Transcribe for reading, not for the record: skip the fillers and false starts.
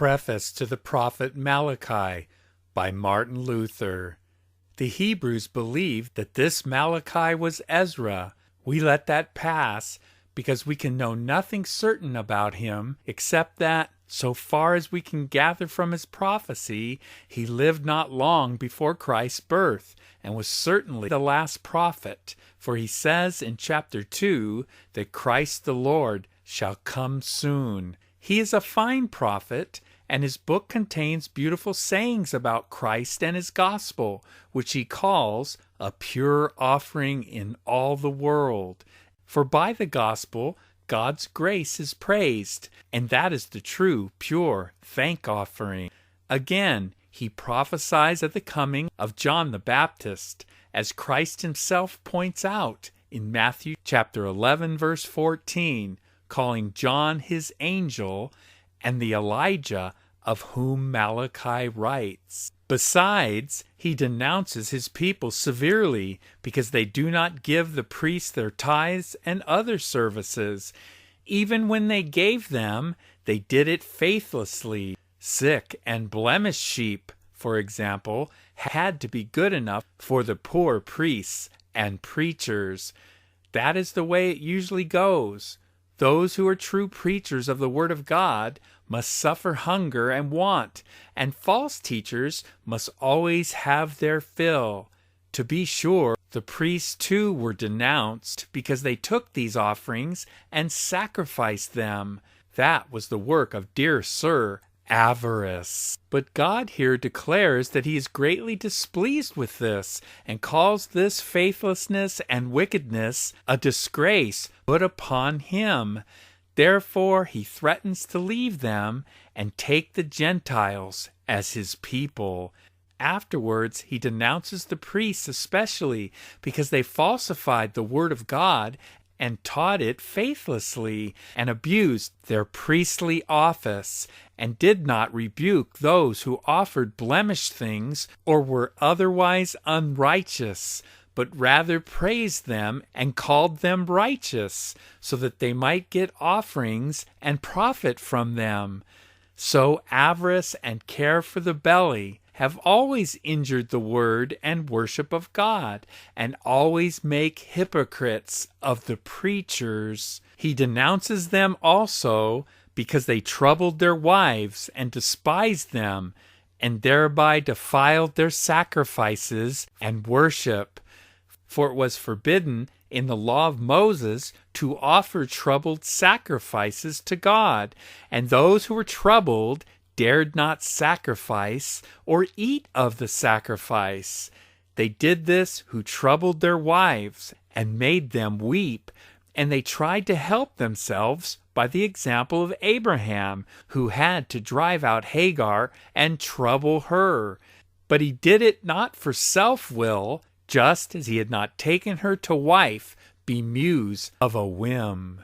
Preface to the Prophet Malachi by Martin Luther. The Hebrews believed that this Malachi was Ezra. We let that pass because we can know nothing certain about him except that, so far as we can gather from his prophecy, he lived not long before Christ's birth and was certainly the last prophet, for he says in chapter 2 that Christ the Lord shall come soon. He is a fine prophet, and his book contains beautiful sayings about Christ and his gospel, which he calls a pure offering in all the world. For by the gospel, God's grace is praised, and that is the true, pure thank offering. Again, he prophesies of the coming of John the Baptist, as Christ himself points out in Matthew chapter 11, verse 14, calling John his angel and the Elijah of whom Malachi writes. Besides, he denounces his people severely because they do not give the priests their tithes and other services. Even when they gave them, they did it faithlessly. Sick and blemished sheep, for example, had to be good enough for the poor priests and preachers. That is the way it usually goes. Those who are true preachers of the Word of God must suffer hunger and want, and false teachers must always have their fill. To be sure, the priests too were denounced because they took these offerings and sacrificed them. That was the work of dear Sir Avarice. But God here declares that he is greatly displeased with this and calls this faithlessness and wickedness a disgrace put upon him. Therefore he threatens to leave them and take the Gentiles as his people. Afterwards he denounces the priests especially because they falsified the word of God and taught it faithlessly, and abused their priestly office, and did not rebuke those who offered blemished things or were otherwise unrighteous, but rather praised them and called them righteous, so that they might get offerings and profit from them. So avarice and care for the belly have always injured the word and worship of God, and always make hypocrites of the preachers. He denounces them also because they troubled their wives and despised them, and thereby defiled their sacrifices and worship. For it was forbidden in the law of Moses to offer troubled sacrifices to God, and those who were troubled dared not sacrifice or eat of the sacrifice. They did this who troubled their wives and made them weep, and they tried to help themselves by the example of Abraham, who had to drive out Hagar and trouble her. But he did it not for self-will, just as he had not taken her to wife, be muse of a whim.